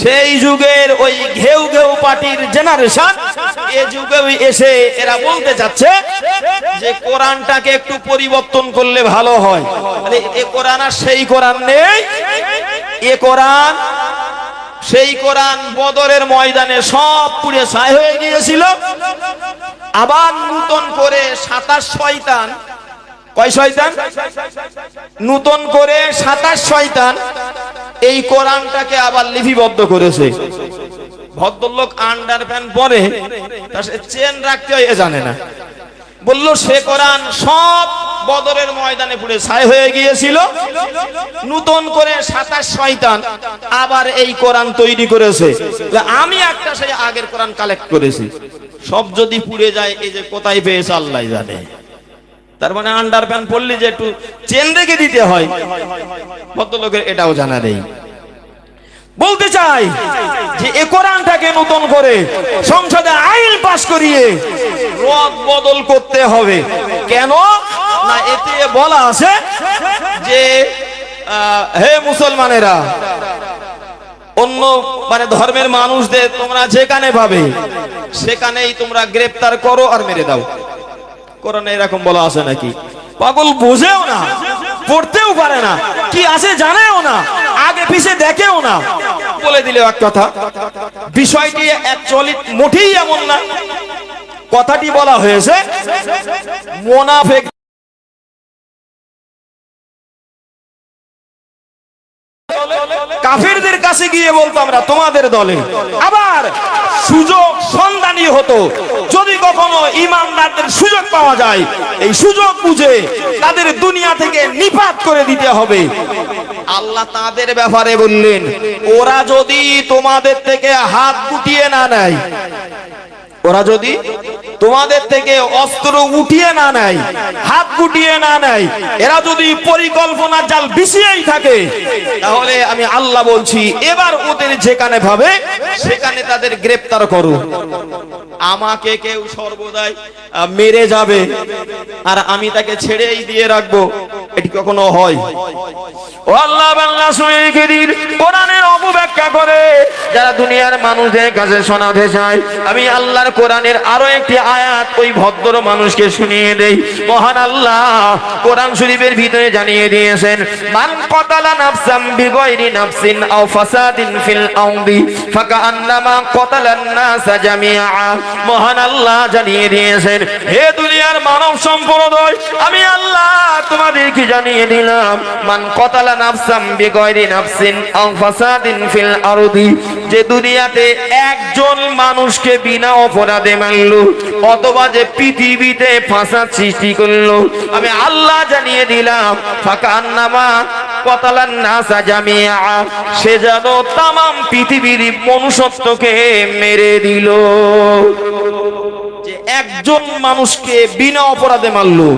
সেই যুগের ওই ঘেউ ঘেউ পার্টির জেনারেশন এই যুগে এসে এরা বলতে চাচ্ছে যে কোরআনটাকে একটু পরিবর্তন করলে ভালো হয়। এ কোরআন আর সেই কোরআন নেই। এ কোরআন সেই কোরআন বদরের ময়দানে সব পুড়ে ছাই হয়ে গিয়েছিল। আবার নতুন করে 27 শয়তান, কয় শয়তান? নতুন করে 27 শয়তান এই কোরআনটাকে আবার লিপিবদ্ধ করেছে। ভদ্রলোক আন্ডারপ্যান্ট পরে তার চেন রাখতে হয় এ জানে না, বললো সে কোরআন সব বদরের ময়দানে পুড়ে ছাই হয়ে গিয়েছিল। নতুন করে 27 শয়তান আবার এই কোরআন তৈরি করেছে। আমি একটা সেই আগের কোরআন কালেক্ট করেছি। সব যদি পুড়ে যায় এই যে কোথায় পেয়েছে আল্লাহ জানে। তার মানে আন্ডারপ্যান্ট পরলে যে একটু চেন রেখে দিতে হয়, ভদ্রলোকের এটাও জানা নেই। বলতে চাই যে এই কোরআনটাকে নতুন করে সংসদে আইন পাস করিয়ে রদ বদল করতে হবে। কেন না, এতে বলা আছে যে হে মুসলমানেরা, অন্য মানে ধর্মের মানুষদের তোমরা যেখানে পাবে সেখানেই তোমরা গ্রেফতার করো আর মেরে দাও। কোরআনে এরকম বলা আছে নাকি? পাগল বুঝেও না, পড়তেও পারে না, কি আছে জানেও না, আগে পিছে দেখেও না, বলে দিলে এক কথা। বিষয়টি অ্যাকচুয়ালি মোটেই এমন না। কথাটি বলা হয়েছে মুনাফিক কাফেরদের কাছে গিয়ে বলতো আমরা তোমাদের দলে। আবার সুযোগ সন্ধানী হতো, যদি কখনো ঈমানদারদের সুযোগ পাওয়া যায় এই সুযোগ বুঝে তাদের দুনিয়া থেকে নিপাত করে দিতে হবে। আল্লাহ তাদের ব্যাপারে বললেন, ওরা যদি তোমাদের থেকে হাত গুটিয়ে না নেয়, ওরা যদি তোমাদের থেকে অস্ত্র উঠিয়ে না নেয়, হাত গুটিয়ে না নেয়, এরা যদি পরিকল্পনা জাল বিছিয়েই থাকে, তাহলে আমি আল্লাহ বলছি এবার ওদের যেখানে ভাবে সেখানে তাদের গ্রেফতার করো। আমাকে কেউ সর্বদাই মেরে যাবে আর আমি তাকে ছেড়েই দিয়ে রাখবো, এটি কখনো হয়? ও আল্লাহ বাংলা সুইকিদির কোরআনের অপব্যাখ্যা করে যারা দুনিয়ার মানুষদের কাছে শোনাতে চায়, আমি আল্লাহর কোরআনের আরো একটি আয়াত ওই ভদ্র মানুষকে শুনিয়ে দেই। মহান আল্লাহ কোরআন শরীফের ভিতরে জানিয়ে দিয়েছেন, মান কাতালা নাফসাম বিগাইরি নাফসিন আও ফাসাদিন ফিল আরদি ফাকান্নামা কাতালান নাসা জামিআ। মহান আল্লাহ জানিয়ে দিয়েছেন, হে দুনিয়ার মানব সম্প্রদায়, আমি আল্লাহ তোমাদেরকে জানিয়ে দিলাম, মান কাতালা নাফসাম বিগাইরি নাফসিন আও ফাসাদিন ফিল আরদি, যে দুনিয়াতে একজন মানুষকে বিনা অপরাধে মারলো অথবা যে পৃথিবীতে ফাসাদ সৃষ্টি করলো, আমি আল্লাহ জানিয়ে দিলাম ফাকান্নামা কাতালান নাসা জামিআ, সে যেন তামাম পৃথিবীর মনুষ্যত্বকে মেরে দিল। যে একজন মানুষকে বিনা অপরাধে মারলো,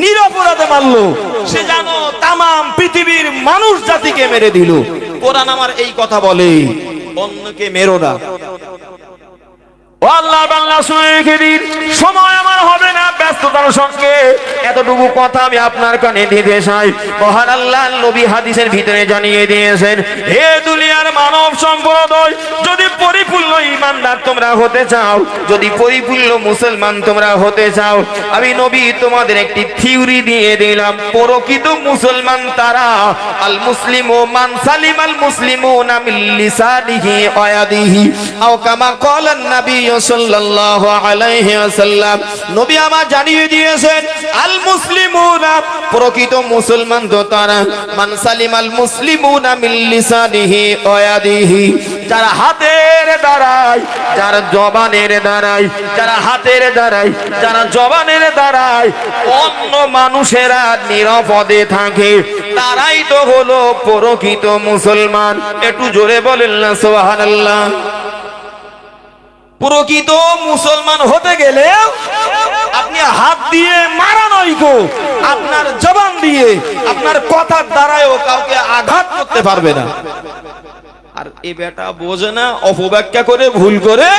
নিরপরাধে মারলো, সে যেন তামাম পৃথিবীর মানুষ জাতিকে মেরে দিল। কোরআন আমার এই কথা বলে, অন্যকে মেরো না। আল্লাহ বাংলা সুইকিদির সময় আমার হবে না, ব্যস্ততার সঙ্গে এতটুকু কথা আমি আপনার কানে দিতে চাই। মহান আল্লাহ নবী হাদিসের ভিতরে জানিয়ে দিয়েছেন, হে দুনিয়ার মানব সম্প্রদায়, যদি পরিপূর্ণ ঈমানদার তোমরা হতে চাও, যদি পরিপূর্ণ মুসলমান তোমরা হতে চাও, আমি নবী তোমাদের একটি থিওরি দিয়ে দিলাম। প্রকৃত মুসলমান তারা আল মুসলিমু মান সালিমাল মুসলিমুনা মিন লিসানিহি ওয়া ইয়াদিহি আও কামা ক্বালান নবী সাল্লাল্লাহু আলাইহি ওয়াসাল্লাম। নবী আমার জানিয়ে দিয়েছেন, আল মুসলিমুনা প্রকৃত মুসলমান তো তারা মান সালিমাল মুসলিমুনা মিন লিসানিহি ওয়া ইয়াদিহি, যারা হাতের দ্বারাই, যারা জবানের দ্বারাই, যারা হাতের দ্বারাই, যারা জবানের দ্বারাই অন্য মানুষেরা নিরাপদে থাকে, তারাই তো হলো প্রকৃত মুসলমান। একটু জোরে বলেন না সুবহানাল্লাহ। প্রকৃত মুসলমান হতে গেলে আপনি হাত দিয়ে মারা নয় গো, আপনার জবান দিয়ে, আপনার কথার দ্বারাও কাউকে আঘাত করতে পারবে না। আর এ বেটা বোঝে না, অপব্যাখ্যা করে, ভুল করে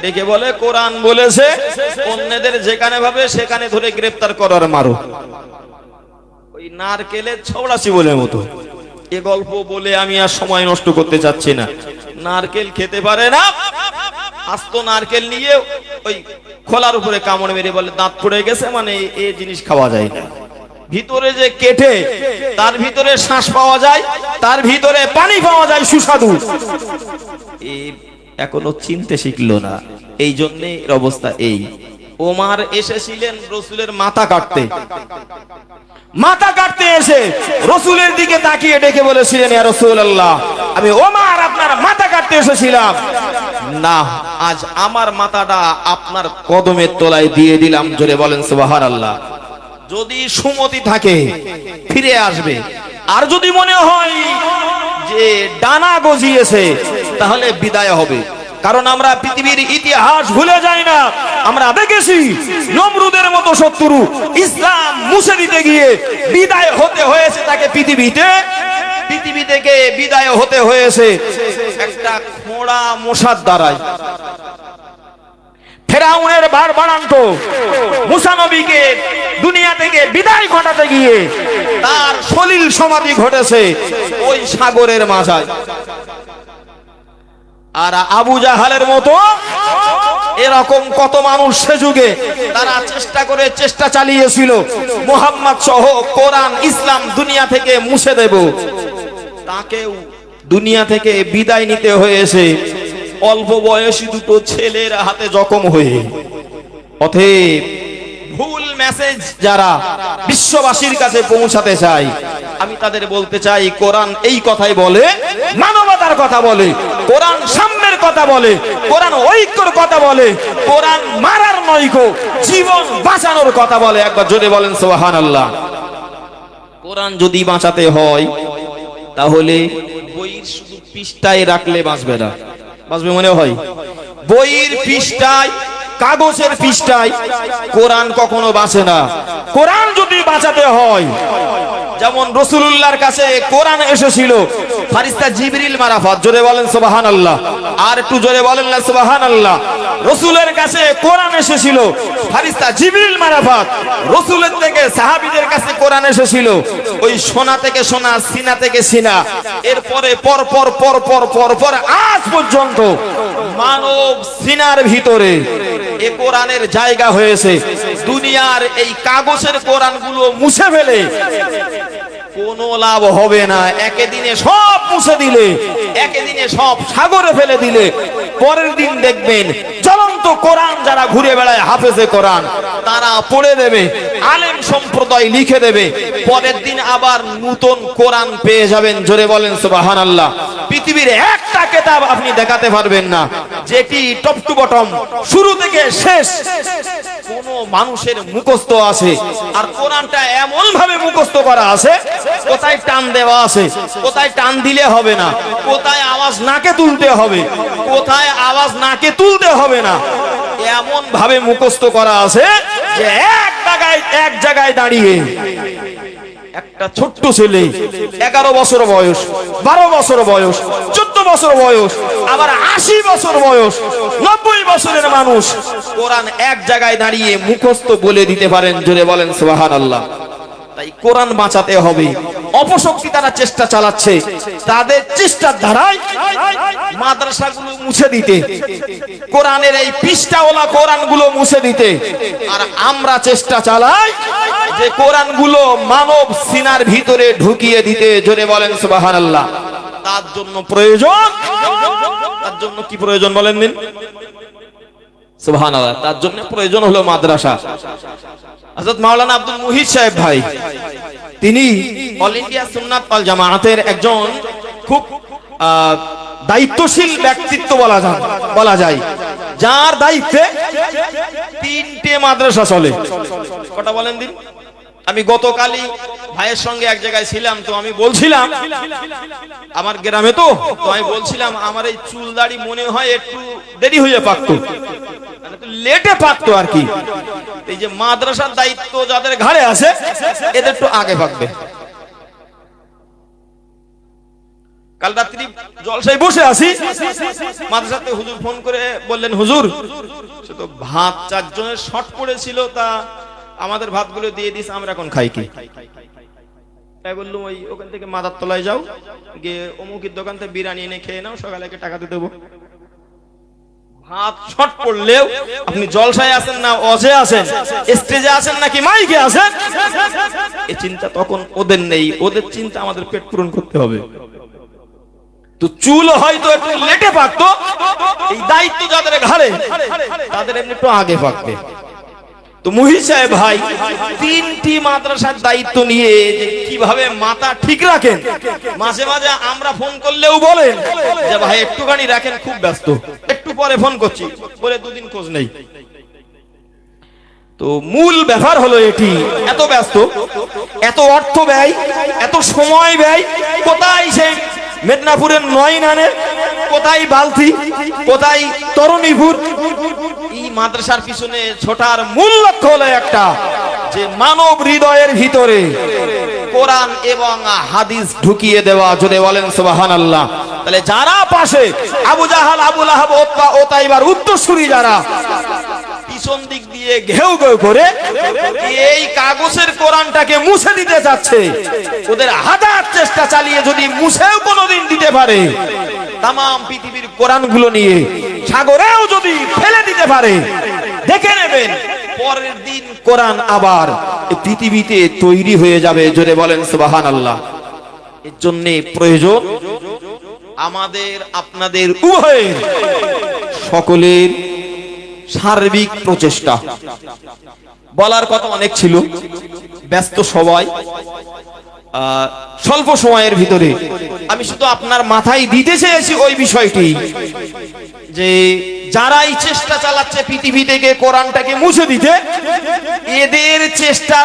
ডেকে বলে কোরআন বলেছে অন্যদের যেখানে ভাবে সেখানে ধরে গ্রেফতার করার মারো। ওই নারকেলের ছড়াছি বলে মতো এ গল্প বলে আমি আর সময় নষ্ট করতে চাচ্ছি না। নারকেল খেতে পারে না, আস্ত নারকেল নিয়ে ওই খোলার উপরে কামড় মেরে বলে দাঁত পড়ে গেছে, মানে এই জিনিস খাওয়া যায় না। ভিতরে যে কেটে তার ভিতরে শ্বাস পাওয়া যায়, তার ভিতরে পানি পাওয়া যায় সুস্বাদু, এখনো চিনতে শিখলো না। এই জন্য এর অবস্থা এই। ওমর এসেছিলেন রসুলের মাথা কাটতে, মাথা কাটতে এসে রসুলের দিকে তাকিয়ে ডেকে বলেছিলেন, ইয়া রাসূলুল্লাহ, আমি ওমর আপনার মাথা কাটতে এসেছিলাম, না আজ আমার মাথাটা আপনার কদমের তলায় দিয়ে দিলাম। জোরে বলেন সুবহানাল্লাহ। যদি সুমতি থাকে ফিরে আসবে, আর যদি মনে হয় যে ডানা গজিয়েছে তাহলে বিদায় হবে। কারণ আমরা পৃথিবীর ইতিহাস ভুলে যাই না। আমরা দেখেছি নমরুদের মতো শত্রু ইসলাম মুছে দিতে গিয়ে বিদায় হতে হয়েছে তাকে, পৃথিবী থেকে বিদায় হতে হয়েছে একটা খোঁড়া মশার দ্বারাই। ফেরাউনের বাড়ান্ত মুসা নবীকে দুনিয়া থেকে বিদায় ঘটাতে গিয়ে তার সলিল সমাধি ঘটেছে ওই সাগরের মাঝায়। আর আবু জাহালের মতো এরকম কত মানুষ সে যুগে তারা চেষ্টা চালিয়েছিল মুহাম্মদ সহ কোরআন ইসলাম দুনিয়া থেকে মুছে দেব, তাকেও দুনিয়া থেকে বিদায় নিতে হয়েছে অল্প বয়সী দুটো ছেলের হাতে জখম হয়ে। অতএব ভুল মেসেজ যারা বিশ্ববাসীর কাছে পৌঁছাতে চায়, আমি তাদের বলতে চাই, কোরআন এই কথাই বলে, মানবতার কথা বলে, কোরআন সাম্যের কথা বলে, কোরআন ঐক্যর কথা বলে, কোরআন মারার নয়কো জীবন বাঁচানোর কথা বলে। একবার জোরে বলেন সুবহানাল্লাহ। কোরআন যদি বাঁচাতে হয় তাহলে বইয়ের শুধু পৃষ্ঠায় রাখলে বাঁচবে না। বাঁচবে মনে হয়? বইয়ের পৃষ্ঠায়, কাগজের পৃষ্ঠায় কোরআন কখনো বাঁচে না। কোরআন যদি বাঁচাতে হয়, যেমন রাসূলুল্লাহর কাছে কোরআন এসেছিল ফারিস্তা জিবরিল মারফত, জোরে বলেন সুবহানাল্লাহ। আর একটু জোরে বলেন না সুবহানাল্লাহ। রাসূলের কাছে কোরআন এসেছিল ফারিস্তা জিবরিল মারফত, রাসূলের থেকে সাহাবীদের কাছে কোরআন এসেছিল ওই সোনা থেকে সোনা, সিনা থেকে সিনা। এরপরে পর আজ পর্যন্ত মানব সিনার ভিতরে এ কোরআনের জায়গা হয়েছে। দুনিয়ার এই কাগজের কোরআনগুলো মুছে ফেলে কোনো লাভ হবে না। একে দিনে সব মুছে দিলে, একে দিনে সব সাগরে ফেলে দিলে, পরের দিন দেখবেন চলন্ত কোরআন যারা ঘুরে বেড়ায় হাফেজে কোরআন, তারা পড়ে দেবে, আলেম সম্প্রদায় লিখে দেবে, পরের দিন আবার নতুন কোরআন পেয়ে যাবেন। জোরে বলেন সুবহানাল্লাহ। পৃথিবীর একটা কিতাব আপনি দেখাতে পারবেন না যেটি টপ টু বটম, শুরু থেকে শেষ কোন মানুষের মুখস্থ আছে। আর কোরআনটা এমন ভাবে মুখস্থ করা আছে, কোথায় টান দেওয়া আছে, কোথায় টান দিলে হবে না, কোথায় আওয়াজ নাকে তুলতে হবে, কোথায় আওয়াজ নাকে তুলতে হবে না, এমন ভাবে মুখস্থ করা আছে যে এক জায়গায় দাঁড়িয়ে একটা ছোট্ট ছেলে 11 বছর বয়স, 12 বছর বয়স, 14 বছর বয়স, আবার 80 বছর বয়স, 90 বছরের মানুষ কোরআন এক জায়গায় দাঁড়িয়ে মুখস্থ বলে দিতে পারেন। জোরে বলেন সুবহানাল্লাহ। তাই কোরআন বাঁচাতে হবে। অপশক্তি তারা চেষ্টা চালাচ্ছে, তাদের চেষ্টার ধারায় মাদ্রাসাগুলো মুছে দিতে, কোরআনের এই পৃষ্ঠাওয়ালা কোরআনগুলো মুছে দিতে। আর আমরা চেষ্টা চালাই যে কোরআনগুলো মানব সিনার ভিতরে ঢুকিয়ে দিতে। জোরে বলেন সুবহানাল্লাহ। তার জন্য প্রয়োজন, তার জন্য কি প্রয়োজন বলেন দিন? সুবহানাল্লাহ। তার জন্য প্রয়োজন হলো মাদ্রাসা। হযরত মাওলানা আব্দুল মুহিত সাহেব ভাই, তিনি অল ইন্ডিয়া সুন্নাত ওয়াল জামায়াতের একজন খুব দায়িত্বশীল ব্যক্তিত্ব বলা যায়, যার দায়িত্বে 3টে মাদ্রাসা চলে। কটা বলেন দিন? আমি গতকালই ভাইয়ের সঙ্গে এক জায়গায় ছিলাম, তো আমি বলছিলাম আমার গ্রামে, তো আমি বলছিলাম আমার এই চুল দাড়ি মনে হয় একটু দেরি হয়ে পাকতো, লেটে পাকতো আর কি। এই যে মাদ্রাসার দায়িত্ব যাদের ঘাড়ে আছে এদের একটু আগে পাকবে। কাল রাত্রি জলসায় বসে আছি, মাদ্রাসাতে হুজুর ফোন করে বললেন, হুজুর সে তো ভাত 4 জনের শর্ট পড়েছিল, তা আমাদের ভাতগুলো দিয়ে দিস, আমরা এখন খাই কি? তাই বললাম ওই ওখান থেকে মাদার তলায় যাও, গিয়ে অমুকের দোকান থেকে বিরিয়ানি এনে খেয়ে নাও, সকালে টাকা দিয়ে দেবো। ভাত শর্ট পড়লেও আপনি জলসায় আছেন না অজে আছেন, স্টেজে আছেন নাকি মাইকে আছেন, এই চিন্তা তখন ওদের নেই। ওদের চিন্তা আমাদের পেট পূরণ করতে হবে। তো চুল হয়তো একটু লেটে পাকতো, এই দায়িত্ব যাদের ঘাড়ে তাদের এমনি একটু আগে পাকবে। তো মুহিত সাহেব ভাই 3টি মাদ্রাসার দায়িত্ব নিয়ে যে কিভাবে মাথা ঠিক রাখেন, মাঝে মাঝে আমরা ফোন করলেও বলেন যে ভাই একটুখানি রাখেন, খুব ব্যস্ত, একটু পরে ফোন করছি, বলে 2 দিন খোঁজ নেই। তো মূল ব্যাপার হলো এটি, এত ব্যস্ত, এত অর্থ ব্যয়, এত সময় ব্যয়, কোথায় সেই মেদিনীপুরের 9 নানে, কোথায় বালতি, কোথায় তরুণীপুর। এই মাদ্রাসার পিছনে ছোটার মূল লক্ষ্য হলো একটা, যে মানব হৃদয়ের ভিতরে কোরআন এবং হাদিস ঢুকিয়ে দেওয়া। যদি বলেন সুবহানাল্লাহ। তাহলে যারা পাশে আবু জাহাল, আবু লাহাব, উতবা ও তাইবার উত্তরসূরি যারা পিছন দিক দিয়ে ঘেউ ঘেউ করে এই কাগজের কোরআনটাকে মুছে দিতে যাচ্ছে, ওদের হাজার চেষ্টা চালিয়ে যদি মুছেও কোনোদিন দিতে পারে, তামাম পৃথিবীর কোরআনগুলো নিয়ে সাগরেও যদি ফেলে দিতে পারে, দেখে নেবেন পরের দিন কোরআন আবার পৃথিবীতে তৈরি হয়ে যাবে। জোরে বলেন সুবহানাল্লাহ। এর জন্য প্রয়োজন আমাদের আপনাদের উভয়ের সকলের সার্বিক প্রচেষ্টা। বলার কথা অনেক ছিল, ব্যস্ত সবাই, স্বল্প সময়ের ভিতরে আমি শুধু আপনার মাথায় দিতে চেয়েছি ওই বিষয়টি, যে যারাই চেষ্টা চালাচ্ছে পৃথিবী থেকে কোরআনটাকে মুছে দিতে, এদের চেষ্টা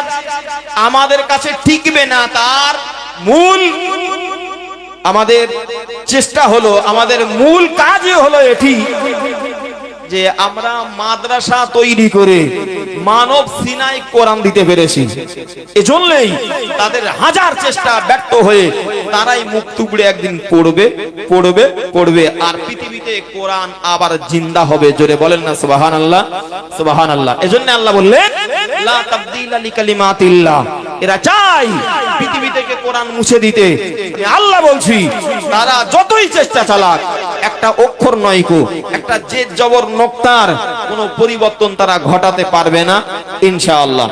আমাদের কাছে টিকবে না। তার মূল আমাদের চেষ্টা হলো, আমাদের মূল কাজই হলো এটি, যে আমরা মাদ্রাসা তৈরি করে মানব সিনায় কোরআন দিতে পেরেছি। এজন্যই তাদের হাজার চেষ্টা ব্যর্থ হয়ে তারাই মুখ টুকরে একদিন পড়বে পড়বে পড়বে, আর পৃথিবীতে কোরআন আবার জিন্দা হবে। জোরে বলেন না সুবহানাল্লাহ, সুবহানাল্লাহ। এজন্য আল্লাহ বললেন লা তাবদীলা লিকালিমাতিল্লাহ, এরা চাই পৃথিবী থেকে কোরআন মুছে দিতে। আল্লাহ বলছি তারা যতই চেষ্টা চালাক, একটা অক্ষর নয় কো, একটা জেদ জবর নোক্তার কোনো পরিবর্তন তারা ঘটাতে পারবে না ইনশাআল্লাহ।